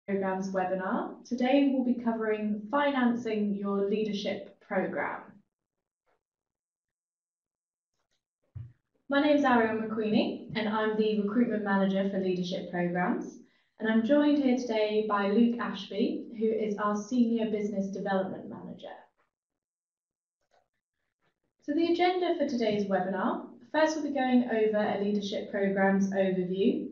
Programs webinar. Today we'll be covering financing your leadership program. My name is Ariel McQueenie and I'm the recruitment manager for leadership programs, and I'm joined here today by Luke Ashby, who is our senior business development manager. So the agenda for today's webinar: first we'll be going over a leadership programs overview.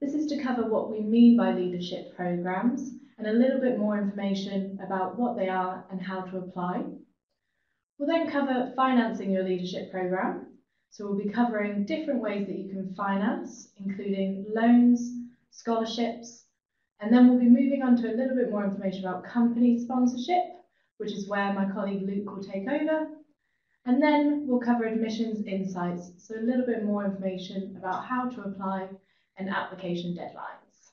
This is to cover what we mean by leadership programs and a little bit more information about what they are and how to apply. We'll then cover financing your leadership program. So we'll be covering different ways that you can finance, including loans, scholarships, and then we'll be moving on to a little bit more information about company sponsorship, which is where my colleague Luke will take over. And then we'll cover admissions insights, so a little bit more information about how to apply and application deadlines.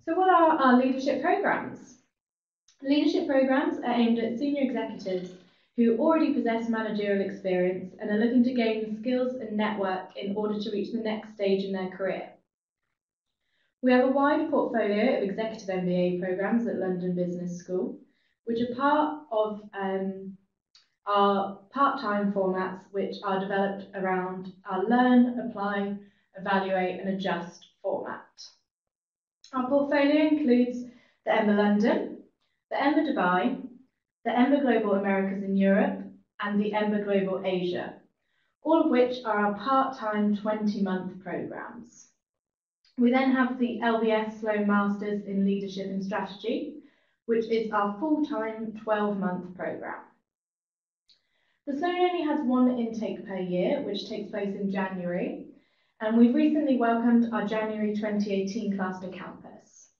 So what are our leadership programs? Leadership programs are aimed at senior executives who already possess managerial experience and are looking to gain skills and network in order to reach the next stage in their career. We have a wide portfolio of executive MBA programs at London Business School, which are part of our part-time formats, which are developed around our learn, apply, evaluate and adjust format. Our portfolio includes the MBA London, the MBA Dubai, the MBA Global Americas and Europe and the MBA Global Asia, all of which are our part-time 20-month programs. We then have the LBS Sloan Masters in Leadership and Strategy, which is our full-time 12-month program. The Sloan only has one intake per year, which takes place in January, and we've recently welcomed our January 2018 class to campus.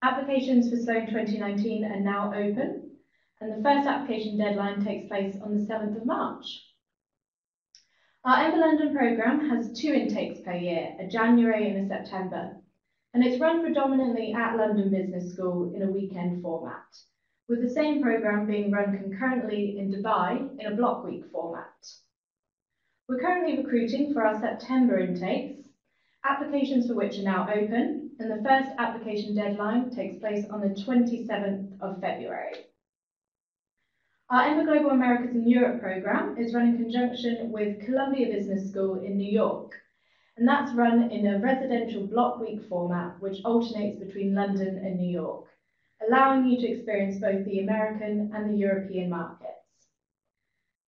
Applications for Sloan 2019 are now open, and the first application deadline takes place on the 7th of March. Our MBA London programme has 2 intakes per year, a January and a September, and it's run predominantly at London Business School in a weekend format, with the same programme being run concurrently in Dubai in a block week format. We're currently recruiting for our September intakes, applications for which are now open, and the first application deadline takes place on the 27th of February. Our MBA Global Americas and Europe programme is run in conjunction with Columbia Business School in New York, and that's run in a residential block week format which alternates between London and New York, allowing you to experience both the American and the European markets.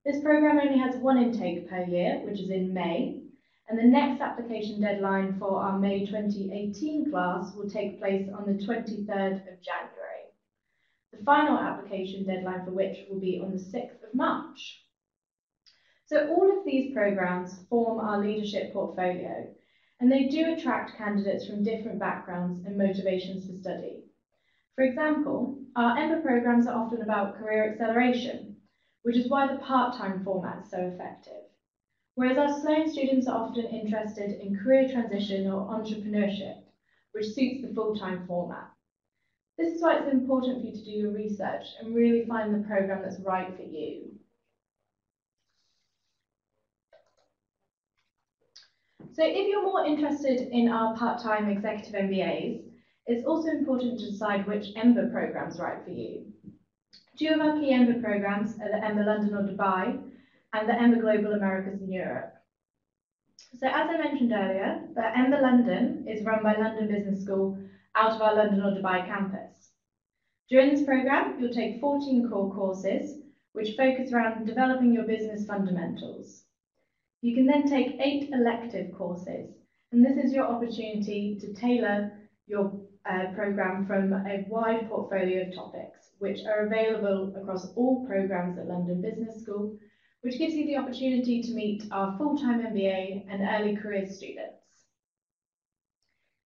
This programme only has 1 intake per year, which is in May, and the next application deadline for our May 2018 class will take place on the 23rd of January. The final application deadline for which will be on the 6th of March. So all of these programmes form our leadership portfolio, and they do attract candidates from different backgrounds and motivations for study. For example, our MBA programmes are often about career acceleration, which is why the part-time format is so effective. Whereas our Sloan students are often interested in career transition or entrepreneurship, which suits the full-time format. This is why it's important for you to do your research and really find the programme that's right for you. So if you're more interested in our part-time executive MBAs, it's also important to decide which MBA programme is right for you. 2 of our key MBA programmes are the MBA London or Dubai and the MBA Global Americas and Europe. So as I mentioned earlier, the MBA London is run by London Business School out of our London or Dubai campus. During this programme, you'll take 14 core courses, which focus around developing your business fundamentals. You can then take 8 elective courses, and this is your opportunity to tailor your programme from a wide portfolio of topics, which are available across all programmes at London Business School, which gives you the opportunity to meet our full-time MBA and early career students.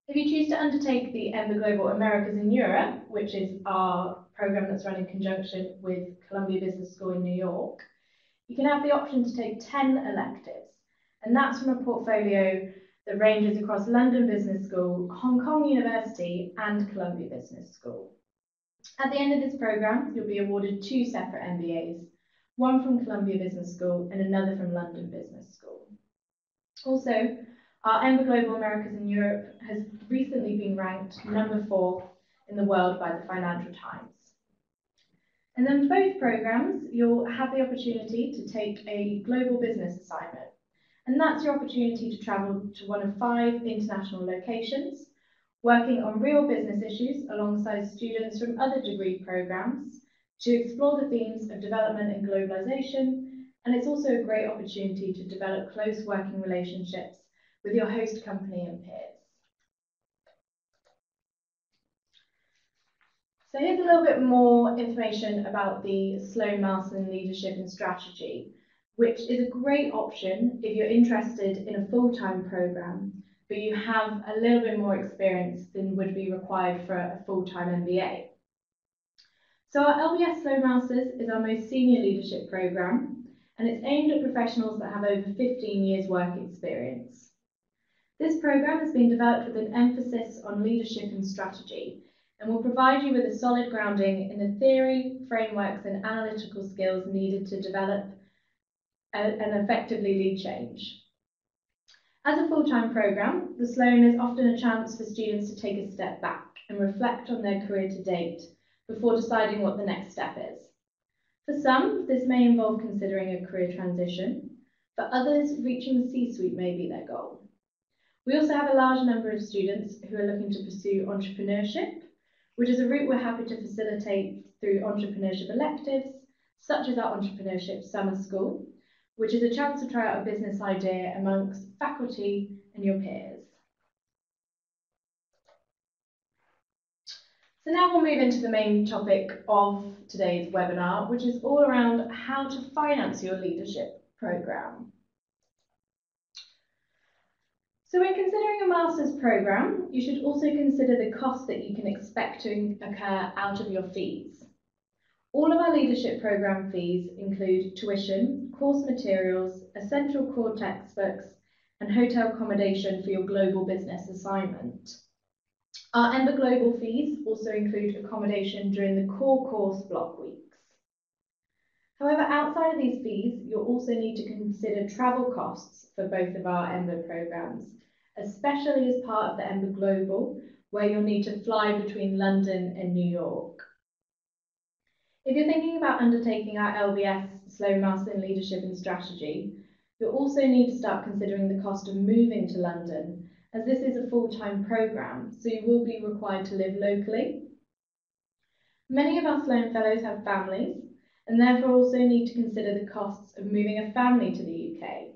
If you choose to undertake the MBA Global Americas in Europe, which is our programme that's run in conjunction with Columbia Business School in New York, you can have the option to take 10 electives, and that's from a portfolio that ranges across London Business School, Hong Kong University and Columbia Business School. At the end of this programme, you'll be awarded 2 separate MBAs, one from Columbia Business School and another from London Business School. Also, Our MBA Global Americas and Europe has recently been ranked #4 in the world by the Financial Times. And then both programs, you'll have the opportunity to take a global business assignment. And that's your opportunity to travel to one of 5 international locations, working on real business issues alongside students from other degree programs to explore the themes of development and globalization. And it's also a great opportunity to develop close working relationships with your host company and peers. So here's a little bit more information about the Sloan Master in Leadership and Strategy, which is a great option if you're interested in a full-time program, but you have a little bit more experience than would be required for a full-time MBA. So our LBS Sloan Masters is our most senior leadership program, and it's aimed at professionals that have over 15 years work experience. This program has been developed with an emphasis on leadership and strategy, and will provide you with a solid grounding in the theory, frameworks, and analytical skills needed to develop and effectively lead change. As a full-time program, the Sloan is often a chance for students to take a step back and reflect on their career to date before deciding what the next step is. For some, this may involve considering a career transition. For others, reaching the C-suite may be their goal. We also have a large number of students who are looking to pursue entrepreneurship, which is a route we're happy to facilitate through entrepreneurship electives, such as our Entrepreneurship Summer School, which is a chance to try out a business idea amongst faculty and your peers. So now we'll move into the main topic of today's webinar, which is all around how to finance your leadership program. So when considering a master's program, you should also consider the costs that you can expect to occur out of your fees. All of our leadership program fees include tuition, course materials, essential core textbooks, and hotel accommodation for your global business assignment. Our MBA Global fees also include accommodation during the core course block weeks. However, outside of these fees, you'll also need to consider travel costs for both of our MBA programs, especially as part of the MBA Global, where you'll need to fly between London and New York. If you're thinking about undertaking our LBS Sloan Master in Leadership and Strategy, you'll also need to start considering the cost of moving to London, as this is a full-time program, so you will be required to live locally. Many of our Sloan Fellows have families, and therefore also need to consider the costs of moving a family to the UK.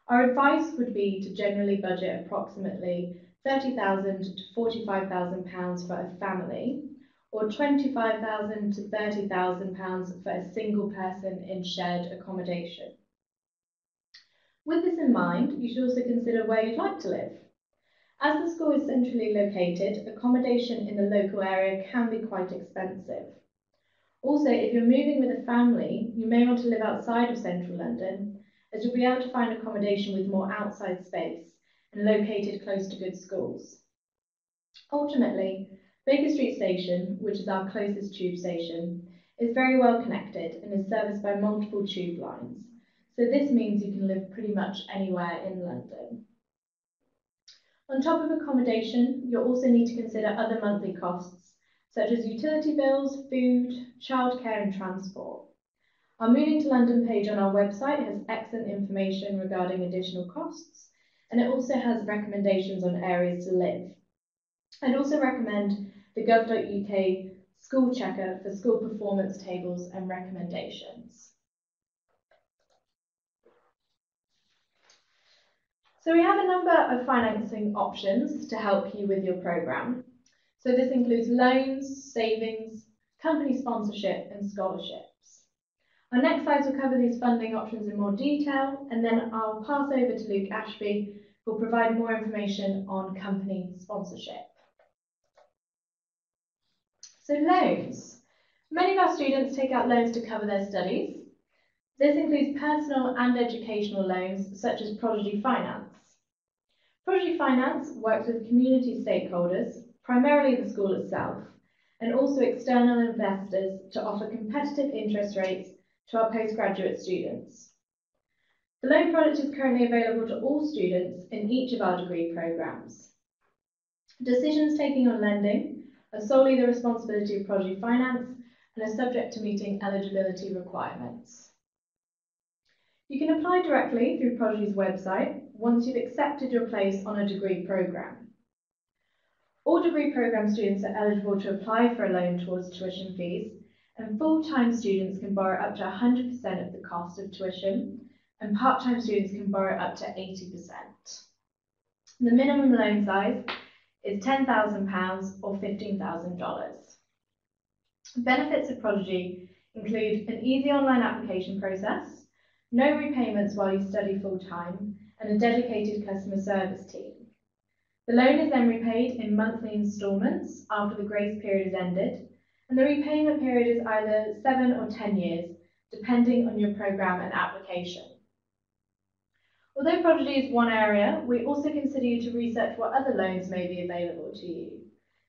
Our advice would be to generally budget approximately £30,000 to £45,000 for a family, or £25,000 to £30,000 for a single person in shared accommodation. With this in mind, you should also consider where you'd like to live. As the school is centrally located, accommodation in the local area can be quite expensive. Also, if you're moving with a family, you may want to live outside of central London, as you'll be able to find accommodation with more outside space and located close to good schools. Ultimately, Baker Street Station, which is our closest tube station, is very well connected and is serviced by multiple tube lines, so this means you can live pretty much anywhere in London. On top of accommodation, you'll also need to consider other monthly costs, such as utility bills, food, childcare and transport. Our Moving to London page on our website has excellent information regarding additional costs, and it also has recommendations on areas to live. I'd also recommend the gov.uk school checker for school performance tables and recommendations. So we have a number of financing options to help you with your programme. So this includes loans, savings, company sponsorship and scholarships. Our next slides will cover these funding options in more detail, and then I'll pass over to Luke Ashby, who will provide more information on company sponsorship. So loans. Many of our students take out loans to cover their studies. This includes personal and educational loans, such as Prodigy Finance. Prodigy Finance works with community stakeholders, primarily the school itself, and also external investors to offer competitive interest rates to our postgraduate students. The loan product is currently available to all students in each of our degree programmes. Decisions taken on lending are solely the responsibility of Prodigy Finance and are subject to meeting eligibility requirements. You can apply directly through Prodigy's website once you've accepted your place on a degree programme. All degree programme students are eligible to apply for a loan towards tuition fees, and full-time students can borrow up to 100% of the cost of tuition, and part-time students can borrow up to 80%. The minimum loan size is £10,000 or $15,000. Benefits of Prodigy include an easy online application process, no repayments while you study full-time, and a dedicated customer service team. The loan is then repaid in monthly instalments after the grace period is ended, and the repayment period is either 7 or 10 years, depending on your programme and application. Although Prodigy is one area, we also consider you to research what other loans may be available to you.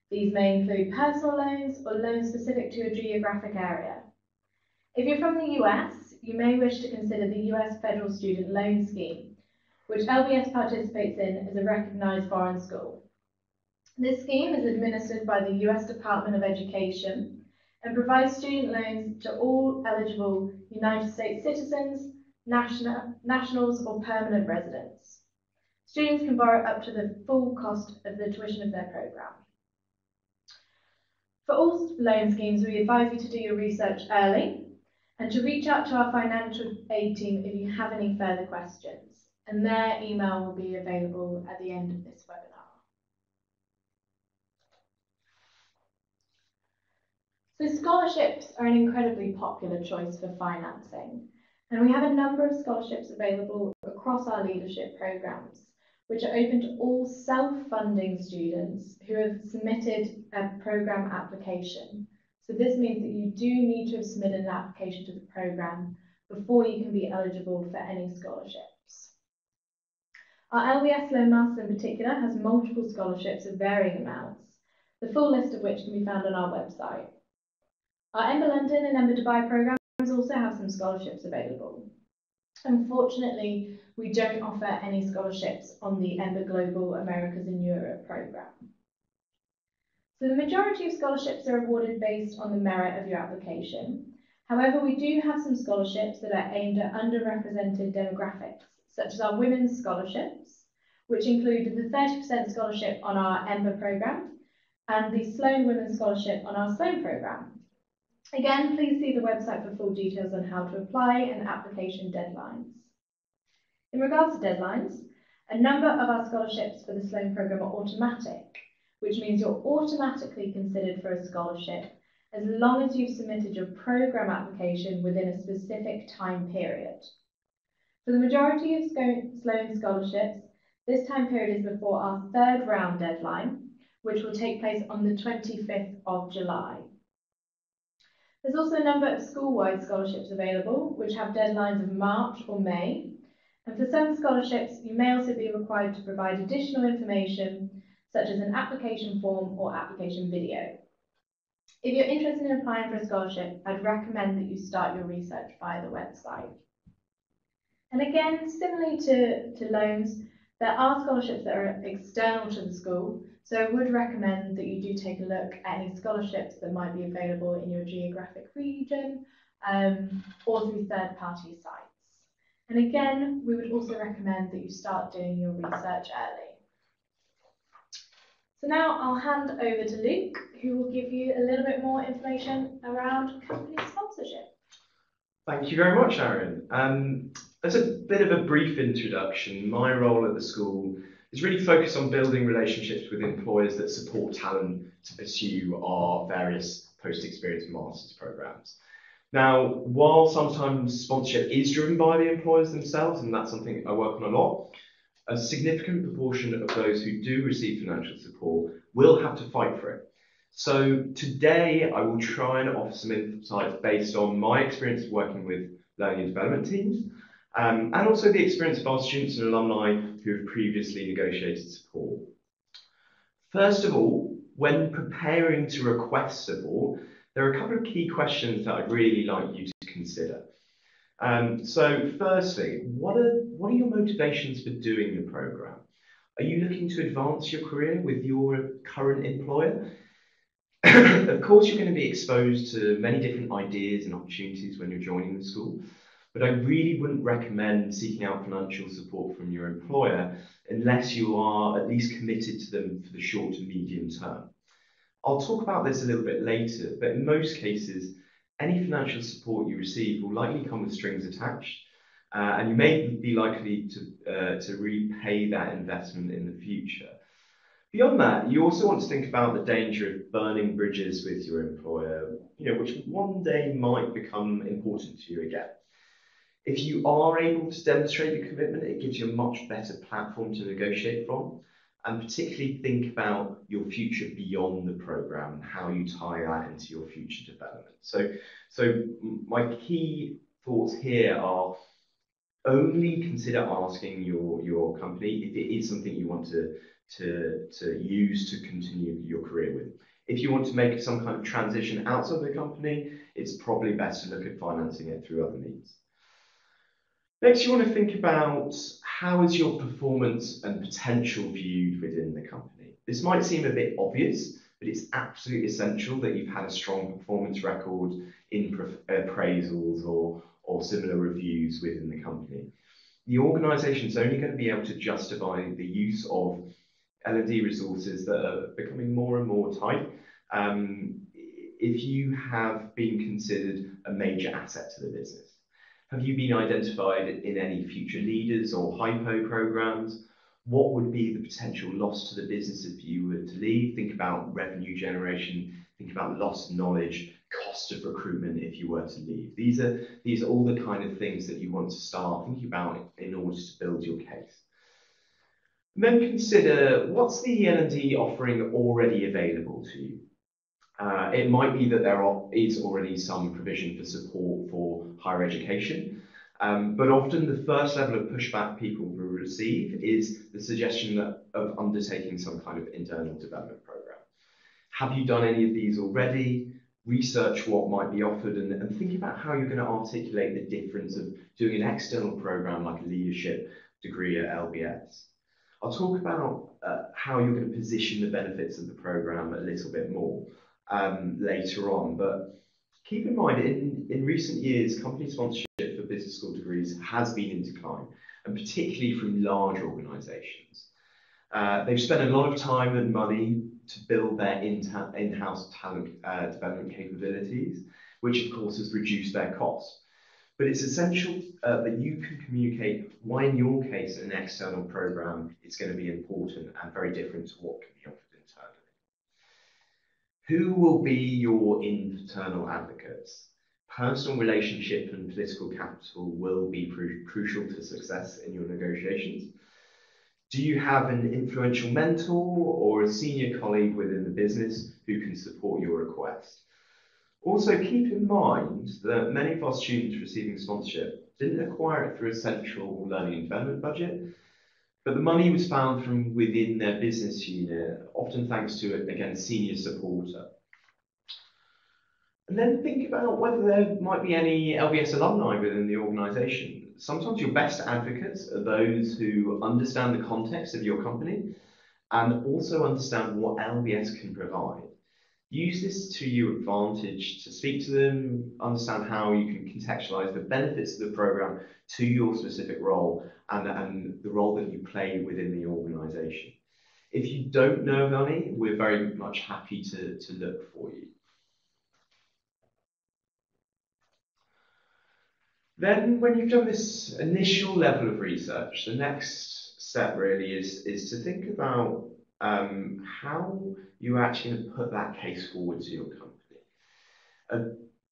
These may include personal loans or loans specific to your geographic area. If you're from the US, you may wish to consider the US Federal Student Loan Scheme, which LBS participates in as a recognised foreign school. This scheme is administered by the US Department of Education and provides student loans to all eligible United States citizens, nationals or permanent residents. Students can borrow up to the full cost of the tuition of their programme. For all loan schemes, we advise you to do your research early and to reach out to our financial aid team if you have any further questions, and their email will be available at the end of this webinar. So scholarships are an incredibly popular choice for financing, and we have a number of scholarships available across our leadership programmes, which are open to all self-funding students who have submitted a programme application. So this means that you do need to have submitted an application to the programme before you can be eligible for any scholarships. Our LBS Loan Master in particular has multiple scholarships of varying amounts, the full list of which can be found on our website. Our MBA London and MBA Dubai programmes also have some scholarships available. Unfortunately, we don't offer any scholarships on the MBA Global Americas and Europe programme. So the majority of scholarships are awarded based on the merit of your application. However, we do have some scholarships that are aimed at underrepresented demographics, such as our women's scholarships, which include the 30% scholarship on our MBA programme and the Sloan Women's Scholarship on our Sloan programme. Again, please see the website for full details on how to apply and application deadlines. In regards to deadlines, a number of our scholarships for the Sloan programme are automatic, which means you're automatically considered for a scholarship as long as you've submitted your programme application within a specific time period. For the majority of Sloan scholarships, this time period is before our third round deadline, which will take place on the 25th of July. There's also a number of school-wide scholarships available, which have deadlines of March or May. And for some scholarships, you may also be required to provide additional information, such as an application form or application video. If you're interested in applying for a scholarship, I'd recommend that you start your research via the website. And again, similarly to loans, there are scholarships that are external to the school, so I would recommend that you do take a look at any scholarships that might be available in your geographic region or through third-party sites. And again, we would also recommend that you start doing your research early. So now I'll hand over to Luke, who will give you a little bit more information around company sponsorship. Thank you very much, Aaron. As a bit of a brief introduction, my role at the school is really focused on building relationships with employers that support talent to pursue our various post-experience master's programs. Now, while sometimes sponsorship is driven by the employers themselves, and that's something I work on a lot, a significant proportion of those who do receive financial support will have to fight for it. So today I will try and offer some insights based on my experience working with learning and development teams, and also the experience of our students and alumni who have previously negotiated support. First of all, when preparing to request support, there are a couple of key questions that I'd really like you to consider. So firstly, what are your motivations for doing the program? Are you looking to advance your career with your current employer? Of course, you're going to be exposed to many different ideas and opportunities when you're joining the school, but I really wouldn't recommend seeking out financial support from your employer unless you are at least committed to them for the short to medium term. I'll talk about this a little bit later, but in most cases, any financial support you receive will likely come with strings attached, and you may be likely to repay that investment in the future. Beyond that, you also want to think about the danger of burning bridges with your employer, which one day might become important to you again. If you are able to demonstrate your commitment, it gives you a much better platform to negotiate from, and particularly think about your future beyond the program and how you tie that into your future development. So my key thoughts here are only consider asking your company if it is something you want to use to continue your career with. If you want to make some kind of transition outside the company, it's probably best to look at financing it through other means. Next, you want to think about how is your performance and potential viewed within the company. This might seem a bit obvious, but it's absolutely essential that you've had a strong performance record in appraisals or similar reviews within the company. The organisation is only going to be able to justify the use of L&D resources that are becoming more and more tight if you have been considered a major asset to the business. Have you been identified in any future leaders or hypo programs? What would be the potential loss to the business if you were to leave? Think about revenue generation, think about lost knowledge, cost of recruitment if you were to leave. These are all the kind of things that you want to start thinking about in order to build your case. And then consider, what's the L&D offering already available to you? It might be that there is already some provision for support for higher education, but often the first level of pushback people will receive is the suggestion of undertaking some kind of internal development program. Have you done any of these already? Research what might be offered and think about how you're going to articulate the difference of doing an external program like a leadership degree at LBS. I'll talk about how you're going to position the benefits of the program a little bit more later on, but keep in mind in recent years company sponsorship for business school degrees has been in decline, and particularly from large organisations. They've spent a lot of time and money to build their in-house talent development capabilities, which of course has reduced their costs. But it's essential that you can communicate why, in your case, an external program is going to be important and very different to what can be offered internally. Who will be your internal advocates? Personal relationship and political capital will be crucial to success in your negotiations. Do you have an influential mentor or a senior colleague within the business who can support your request? Also, keep in mind that many of our students receiving sponsorship didn't acquire it through a central learning and development budget, but the money was found from within their business unit, often thanks to, again, a senior supporter. And then think about whether there might be any LBS alumni within the organisation. Sometimes your best advocates are those who understand the context of your company and also understand what LBS can provide. Use this to your advantage to speak to them, understand how you can contextualize the benefits of the program to your specific role and the role that you play within the organization. If you don't know of any, we're very much happy to look for you. Then when you've done this initial level of research, the next step really is to think about how you're actually going to put that case forward to your company. A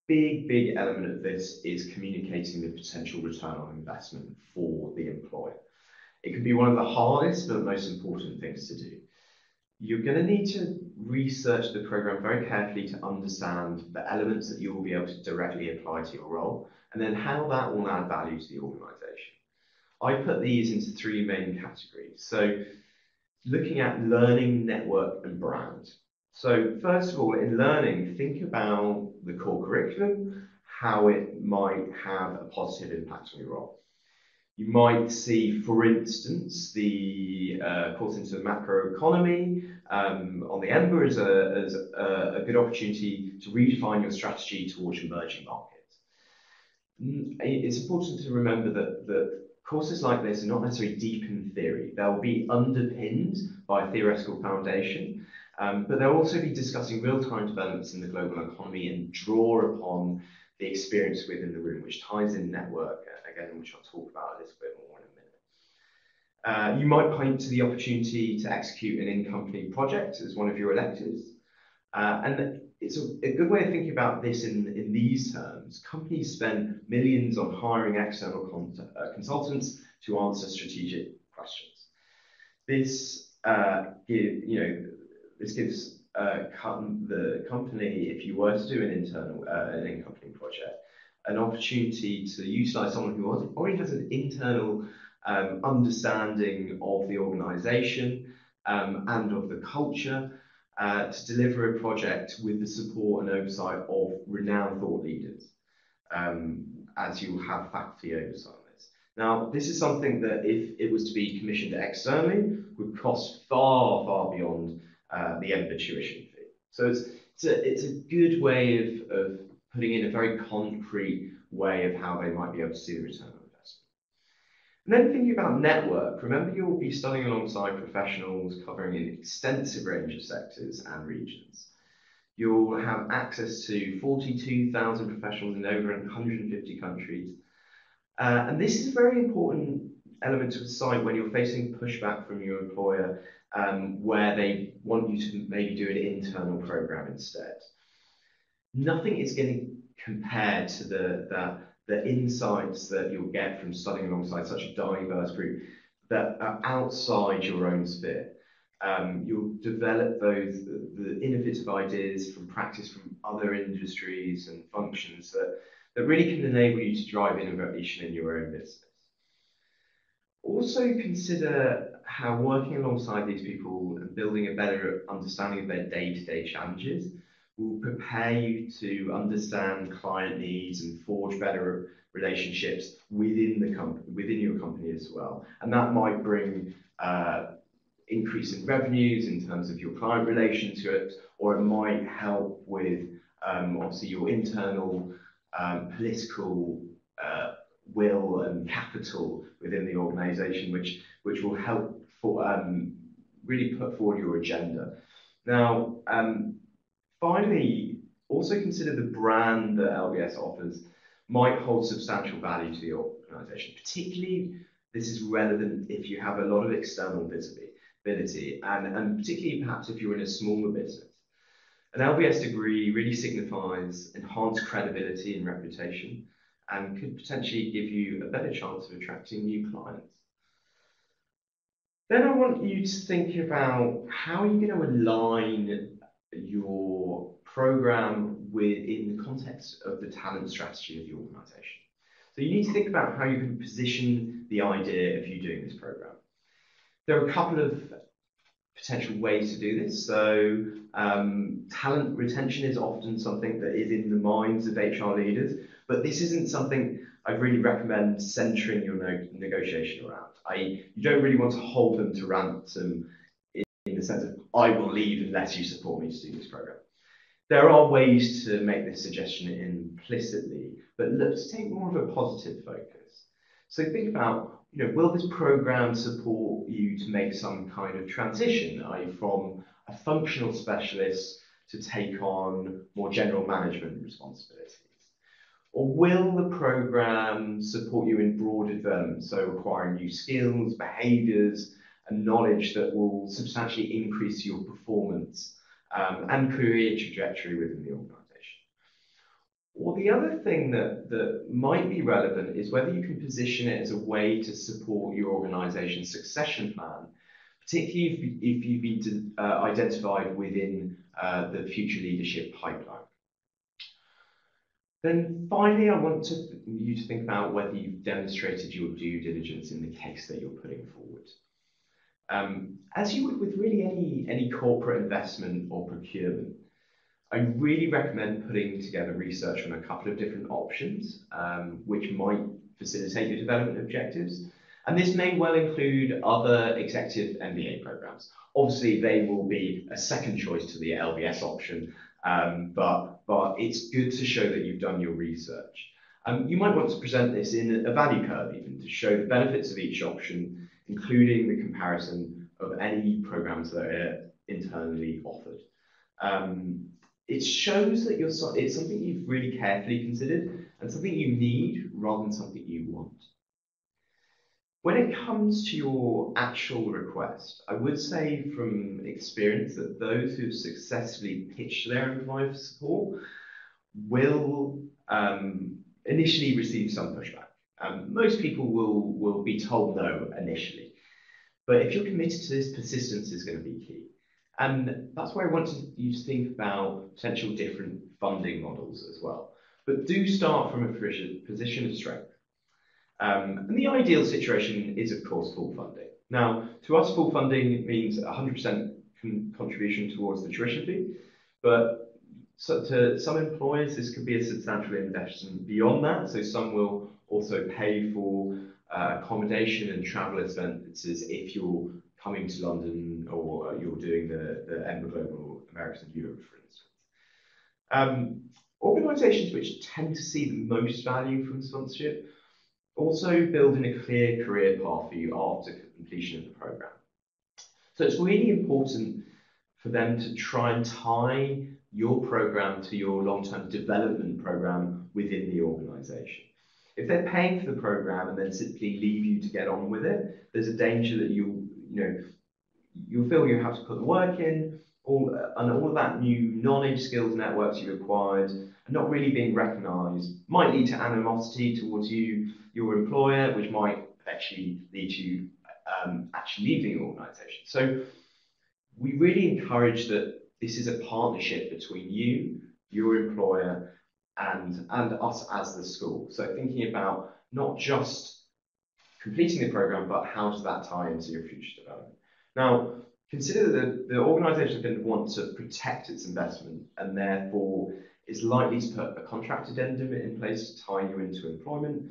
big element of this is communicating the potential return on investment for the employer. It can be one of the hardest but most important things to do. You're going to need to research the program very carefully to understand the elements that you will be able to directly apply to your role, and then how that will add value to the organisation. I put these into three main categories. So looking at learning, network, and brand. So first of all, in learning, think about the core curriculum, how it might have a positive impact on your role. You might see, for instance, the course into macroeconomy on the MBA as a good opportunity to redefine your strategy towards emerging markets. It's important to remember that courses like this are not necessarily deep in theory. They'll be underpinned by a theoretical foundation, but they'll also be discussing real-time developments in the global economy and draw upon the experience within the room, which ties in network, again, which I'll talk about a little bit more in a minute. You might point to the opportunity to execute an in-company project as one of your electives. And it's a good way of thinking about this in these terms. Companies spend millions on hiring external consultants to answer strategic questions. This gives the company, if you were to do an in-company project, an opportunity to utilize someone who already has an internal understanding of the organization and of the culture to deliver a project with the support and oversight of renowned thought leaders, as you will have faculty oversight on this. Now, this is something that if it was to be commissioned externally would cost far, far beyond the MBA tuition fee. So it's a good way of putting in a very concrete way of how they might be able to see the return on investment. And then thinking about network, remember you'll be studying alongside professionals covering an extensive range of sectors and regions. You'll have access to 42,000 professionals in over 150 countries. And this is a very important element to decide when you're facing pushback from your employer, where they want you to maybe do an internal program instead. Nothing is going to compare to the insights that you'll get from studying alongside such a diverse group that are outside your own sphere. You'll develop the innovative ideas from practice from other industries and functions that really can enable you to drive innovation in your own business. Also consider how working alongside these people and building a better understanding of their day-to-day challenges will prepare you to understand client needs and forge better relationships within your company as well. And that might bring increase in revenues in terms of your client relationships, or it might help with obviously your internal political will and capital within the organization, which will help really put forward your agenda. Now, finally, also consider the brand that LBS offers might hold substantial value to the organization. Particularly, this is relevant if you have a lot of external visibility, and particularly perhaps if you're in a smaller business. An LBS degree really signifies enhanced credibility and reputation, and could potentially give you a better chance of attracting new clients. Then I want you to think about how you're going to align your program within the context of the talent strategy of the organization. So you need to think about how you can position the idea of you doing this program. There are a couple of potential ways to do this. So talent retention is often something that is in the minds of HR leaders, but this isn't something I'd really recommend centering your negotiation around. You don't really want to hold them to ransom in the sense of, I will leave unless you support me to do this program. There are ways to make this suggestion implicitly, but let's take more of a positive focus. So think about, will this program support you to make some kind of transition, i.e. from a functional specialist to take on more general management responsibilities? Or will the program support you in broader development, so acquiring new skills, behaviours, and knowledge that will substantially increase your performance and career trajectory within the organisation? Or the other thing that might be relevant is whether you can position it as a way to support your organisation's succession plan, particularly if you've been identified within the future leadership pipeline. Then finally, I want you to think about whether you've demonstrated your due diligence in the case that you're putting forward. As you would with really any corporate investment or procurement, I really recommend putting together research on a couple of different options, which might facilitate your development objectives. And this may well include other executive MBA programs. Obviously, they will be a second choice to the LBS option, but it's good to show that you've done your research. You might want to present this in a value curve even to show the benefits of each option, including the comparison of any programs that are internally offered. It shows that it's something you've really carefully considered and something you need rather than something you want. When it comes to your actual request, I would say from experience that those who've successfully pitched their employer for support will initially receive some pushback. Most people will be told no initially, but if you're committed to this, persistence is going to be key. And that's where I want you to think about potential different funding models as well. But do start from a position of strength. And the ideal situation is, of course, full funding. Now, to us, full funding means 100% contribution towards the tuition fee, but to some employers, this could be a substantial investment beyond that. So some will also pay for accommodation and travel expenses if you're coming to London or you're doing the EMBA Global Americas and Europe, for instance. Organisations which tend to see the most value from sponsorship also building a clear career path for you after completion of the programme. So it's really important for them to try and tie your programme to your long-term development programme within the organisation. If they're paying for the programme and then simply leave you to get on with it, there's a danger that you'll feel you have to put the work in, and all of that new knowledge, skills, networks you acquired, and not really being recognised, might lead to animosity towards your employer, which might actually lead to actually leaving the organisation. So we really encourage that this is a partnership between you, your employer, and us as the school. So thinking about not just completing the programme, but how does that tie into your future development. Now, consider that the organisation is going to want to protect its investment and therefore is likely to put a contract addendum in place to tie you into employment,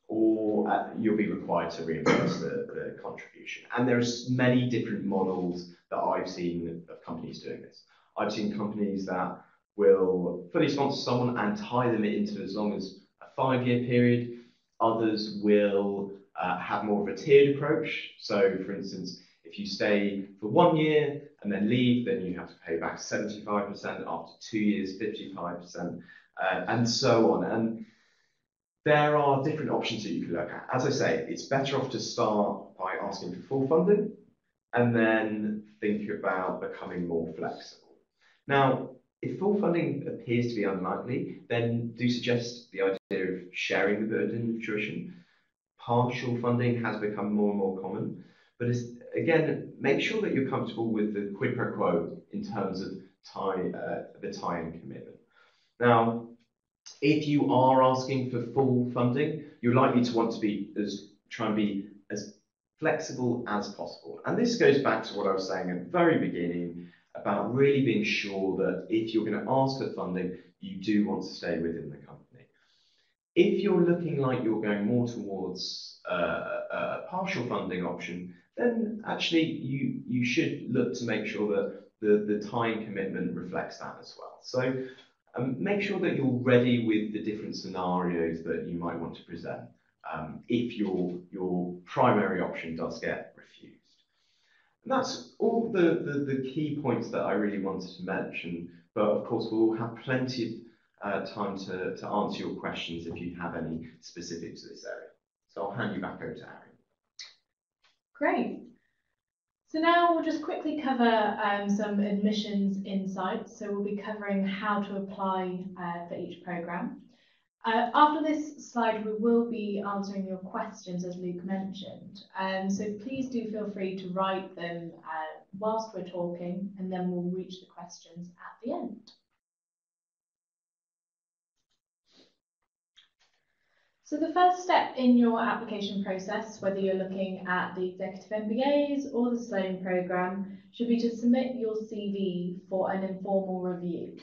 or you'll be required to reimburse the contribution. And there's many different models that I've seen of companies doing this. I've seen companies that will fully sponsor someone and tie them into as long as a 5-year period. Others will have more of a tiered approach. So, for instance, if you stay for 1 year and then leave, then you have to pay back 75%, after 2 years, 55%, and so on. And there are different options that you can look at. As I say, it's better off to start by asking for full funding and then think about becoming more flexible. Now, if full funding appears to be unlikely, then do suggest the idea of sharing the burden of tuition. Partial funding has become more and more common, but again, make sure that you're comfortable with the quid pro quo in terms of the tie-in commitment. Now, if you are asking for full funding, you're likely to want to try and be as flexible as possible. And this goes back to what I was saying at the very beginning about really being sure that if you're going to ask for funding, you do want to stay within the company. If you're looking like you're going more towards a partial funding option, then actually you should look to make sure that the time commitment reflects that as well. So make sure that you're ready with the different scenarios that you might want to present if your primary option does get refused. And that's all the key points that I really wanted to mention, but of course we'll have plenty of time to answer your questions if you have any specific to this area. So I'll hand you back over to Harry. Great. So now we'll just quickly cover some admissions insights. So we'll be covering how to apply for each programme. After this slide, we will be answering your questions, as Luke mentioned. So please do feel free to write them whilst we're talking, and then we'll reach the questions at the end. So the first step in your application process, whether you're looking at the executive MBAs or the Sloan programme, should be to submit your CV for an informal review.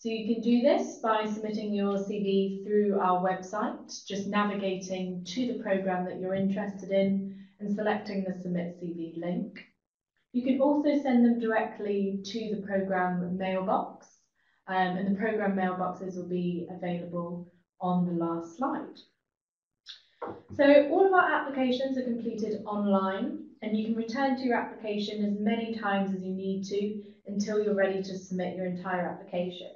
So you can do this by submitting your CV through our website, just navigating to the programme that you're interested in and selecting the Submit CV link. You can also send them directly to the programme mailbox, and the programme mailboxes will be available on the last slide. So all of our applications are completed online, and you can return to your application as many times as you need to until you're ready to submit your entire application.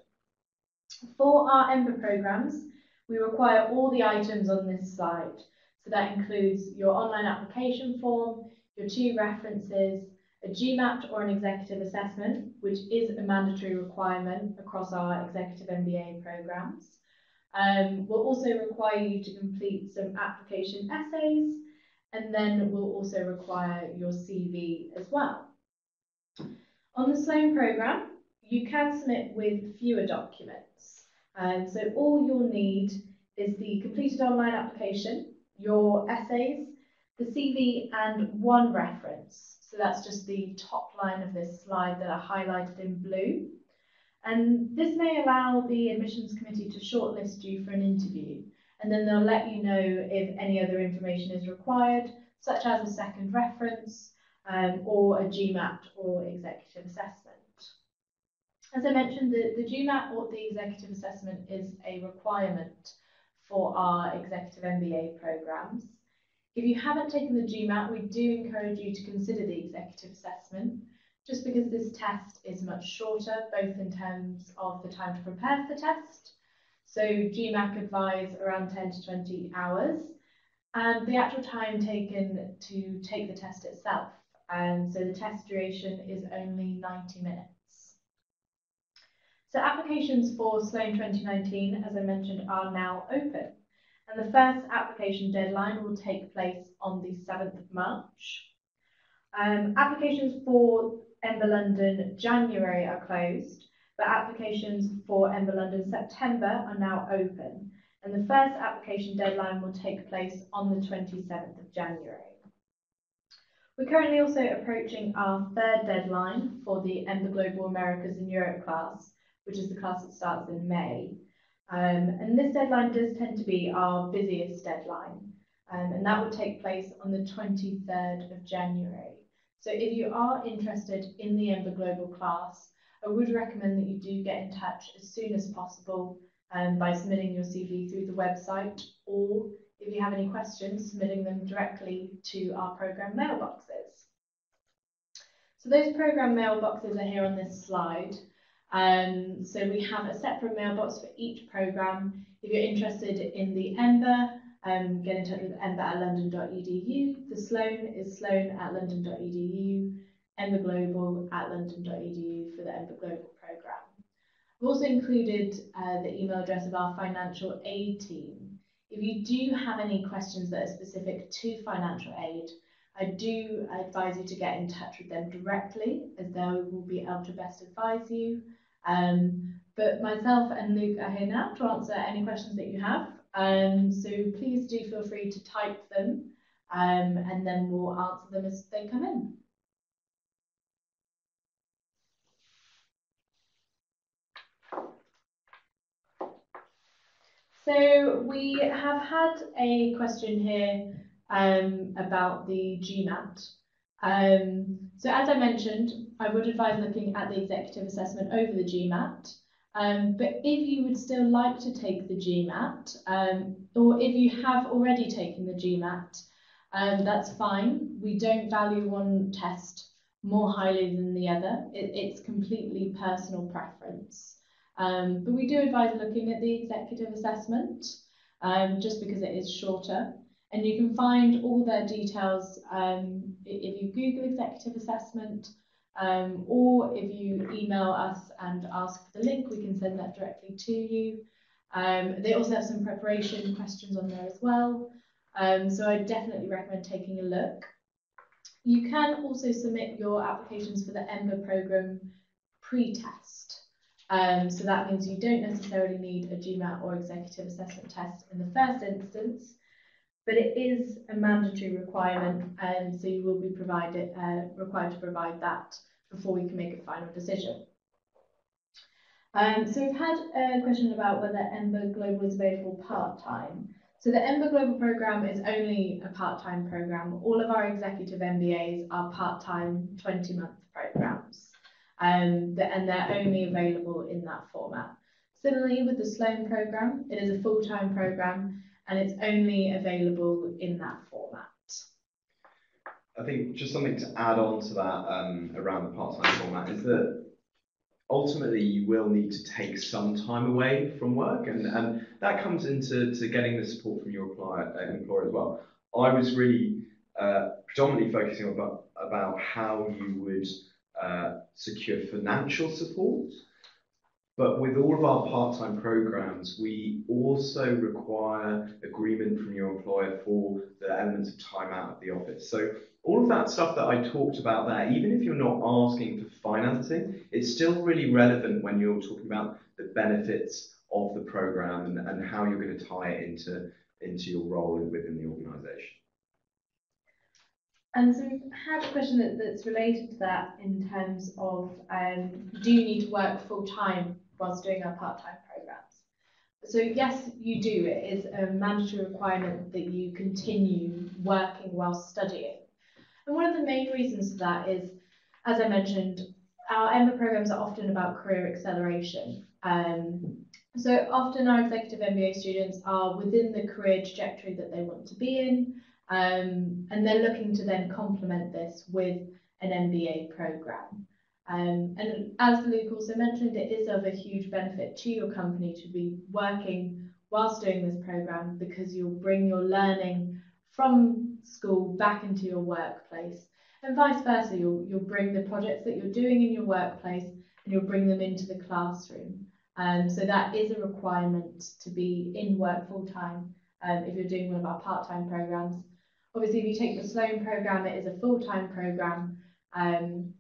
For our MBA programmes, we require all the items on this slide. So that includes your online application form, your 2 references, a GMAT or an executive assessment, which is a mandatory requirement across our executive MBA programmes. We'll also require you to complete some application essays, and then we'll also require your CV as well. On the Sloan programme, you can submit with fewer documents. So all you'll need is the completed online application, your essays, the CV, and 1 reference. So that's just the top line of this slide that are highlighted in blue. And this may allow the admissions committee to shortlist you for an interview, and then they'll let you know if any other information is required, such as a second reference or a GMAT or executive assessment. As I mentioned, the GMAT or the executive assessment is a requirement for our executive MBA programmes. If you haven't taken the GMAT, we do encourage you to consider the executive assessment, just because this test is much shorter, both in terms of the time to prepare for the test. So GMAT advise around 10 to 20 hours, and the actual time taken to take the test itself. So the test duration is only 90 minutes. So applications for Sloan 2019, as I mentioned, are now open. And the first application deadline will take place on the 7th of March. Applications for MBA London January are closed, but applications for MBA London September are now open. And the first application deadline will take place on the 27th of January. We're currently also approaching our 3rd deadline for the MBA Global Americas and Europe class, which is the class that starts in May. And this deadline does tend to be our busiest deadline, and that will take place on the 23rd of January. So if you are interested in the MBA Global class, I would recommend that you do get in touch as soon as possible by submitting your CV through the website, or if you have any questions, submitting them directly to our programme mailboxes. So those programme mailboxes are here on this slide. So we have a separate mailbox for each programme. If you're interested in the MBA, get in touch with emba@london.edu. The Sloan is sloan@london.edu, MBA Global @london.edu for the MBA Global programme. We've also included the email address of our financial aid team. If you do have any questions that are specific to financial aid, I do advise you to get in touch with them directly, as they will be able to best advise you. But myself and Luke are here now to answer any questions that you have. So please do feel free to type them, and then we'll answer them as they come in. So we have had a question here about the GMAT. So as I mentioned, I would advise looking at the executive assessment over the GMAT. But if you would still like to take the GMAT, or if you have already taken the GMAT, that's fine. We don't value one test more highly than the other. It's completely personal preference. But we do advise looking at the executive assessment, just because it is shorter. And you can find all their details if you Google executive assessment, or if you email us and ask for the link, we can send that directly to you. They also have some preparation questions on there as well. So I definitely recommend taking a look. You can also submit your applications for the MBA programme pre-test. So that means you don't necessarily need a GMAT or executive assessment test in the first instance, but it is a mandatory requirement, and so you will be required to provide that before we can make a final decision. So we've had a question about whether MBA Global is available part-time. So the MBA Global program is only a part-time program. All of our executive MBAs are part-time 20-month programs, and they're only available in that format. Similarly, with the Sloan program, it is a full-time program and it's only available in that format. I think just something to add on to that around the part-time format is that ultimately you will need to take some time away from work, and that comes into getting the support from your employer as well. I was really predominantly focusing about how you would secure financial support. But with all of our part-time programs, we also require agreement from your employer for the elements of time out of the office. So all of that stuff that I talked about there, even if you're not asking for financing, it's still really relevant when you're talking about the benefits of the program and how you're going to tie it into your role within the organisation. And so we've had a question that's related to that in terms of do you need to work full-time whilst doing our part-time programs? So yes, you do. It is a mandatory requirement that you continue working whilst studying. And one of the main reasons for that is, as I mentioned, our MBA programs are often about career acceleration. So often our executive MBA students are within the career trajectory that they want to be in, and they're looking to then complement this with an MBA program. And as Luke also mentioned, it is of a huge benefit to your company to be working whilst doing this program, because you'll bring your learning from school back into your workplace, and vice versa. You'll bring the projects that you're doing in your workplace and you'll bring them into the classroom. So that is a requirement to be in work full-time if you're doing one of our part-time programs. Obviously, if you take the Sloan program, it is a full-time program.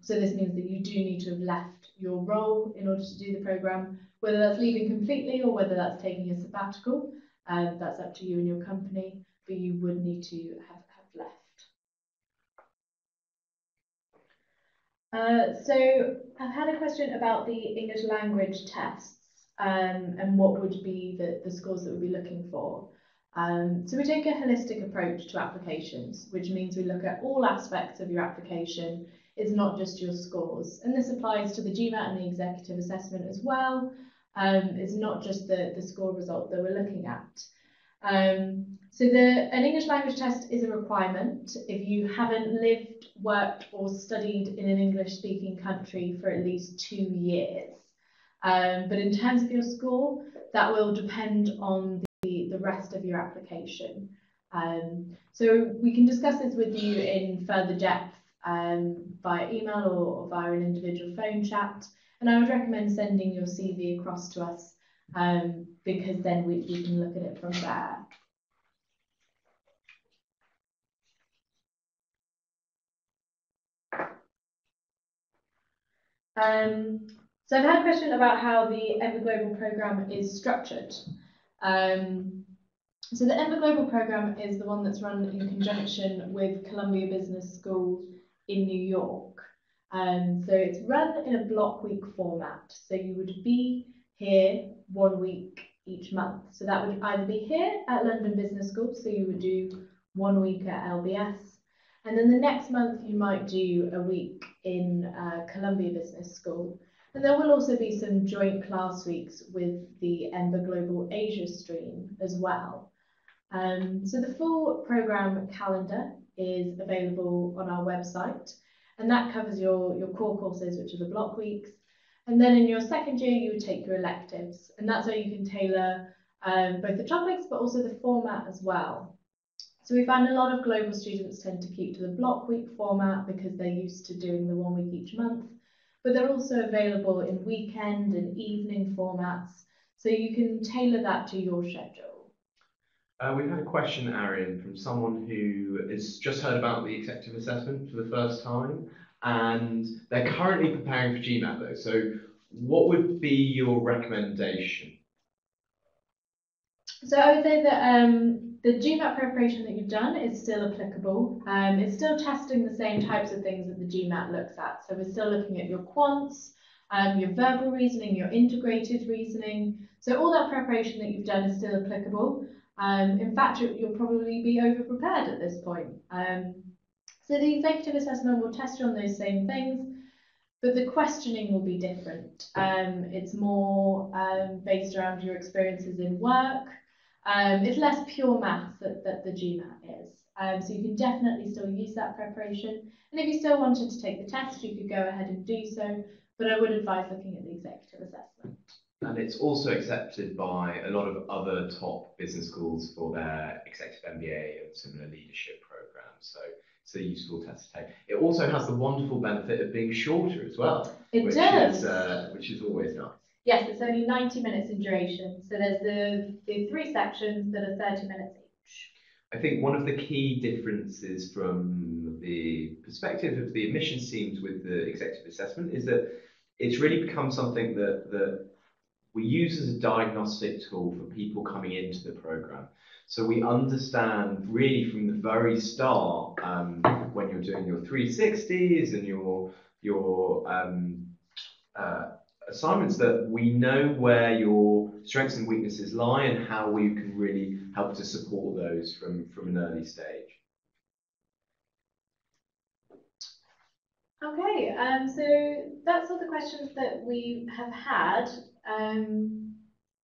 So this means that you do need to have left your role in order to do the program, whether that's leaving completely or whether that's taking a sabbatical. That's up to you and your company, but you would need to have left. So I've had a question about the English language tests and what would be the scores that we'd be looking for. So we take a holistic approach to applications, which means we look at all aspects of your application. It's not just your scores. And this applies to the GMAT and the executive assessment as well. It's not just the score result that we're looking at. So an English language test is a requirement if you haven't lived, worked or studied in an English-speaking country for at least 2 years. But in terms of your score, that will depend on the rest of your application. So we can discuss this with you in further depth via email or via an individual phone chat. And I would recommend sending your CV across to us because then we can look at it from there. So I've had a question about how the MBA Global program is structured. So the MBA Global program is the one that's run in conjunction with Columbia Business School in New York. So it's run in a block week format. So you would be here 1 week each month. So that would either be here at London Business School, so you would do 1 week at LBS, and then the next month you might do a week in Columbia Business School. And there will also be some joint class weeks with the MBA Global Asia stream as well. So the full programme calendar is available on our website, and that covers your core courses, which are the block weeks. And then in your second year, you would take your electives, and that's where you can tailor both the topics, but also the format as well. So we find a lot of global students tend to keep to the block week format because they're used to doing the 1 week each month, but they're also available in weekend and evening formats, so you can tailor that to your schedule. We've had a question, Arian, from someone who has just heard about the executive assessment for the first time, and they're currently preparing for GMAT though. So what would be your recommendation? So I would say that the GMAT preparation that you've done is still applicable. It's still testing the same types of things that the GMAT looks at. So we're still looking at your quants, your verbal reasoning, your integrated reasoning. So all that preparation that you've done is still applicable. In fact, you'll probably be over-prepared at this point. So the executive assessment will test you on those same things, but the questioning will be different. It's more based around your experiences in work. It's less pure maths that the GMAT is. So you can definitely still use that preparation. And if you still wanted to take the test, you could go ahead and do so. But I would advise looking at the executive assessment. And it's also accepted by a lot of other top business schools for their executive MBA and similar leadership programs. So it's a useful test to take. It also has the wonderful benefit of being shorter as well. It does. Which is always nice. Yes, it's only 90 minutes in duration. So there's the 3 sections that are 30 minutes each. I think one of the key differences from the perspective of the admissions teams with the executive assessment is that it's really become something that we use as a diagnostic tool for people coming into the program. So we understand really from the very start, when you're doing your 360s and your assignments, that we know where your strengths and weaknesses lie and how we can really help to support those from an early stage. Okay, so that's all the questions that we have had.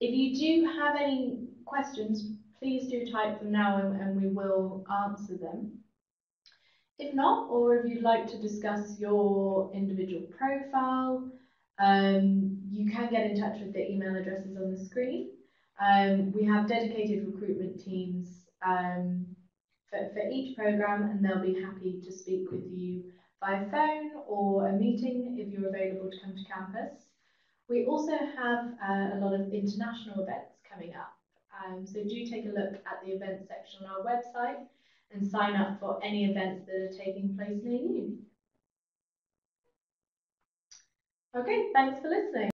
If you do have any questions, please do type them now and we will answer them. If not, or if you'd like to discuss your individual profile, you can get in touch with the email addresses on the screen. We have dedicated recruitment teams for each program, and they'll be happy to speak with you by phone or a meeting if you're available to come to campus. We also have a lot of international events coming up, so do take a look at the events section on our website and sign up for any events that are taking place near you. Okay, thanks for listening.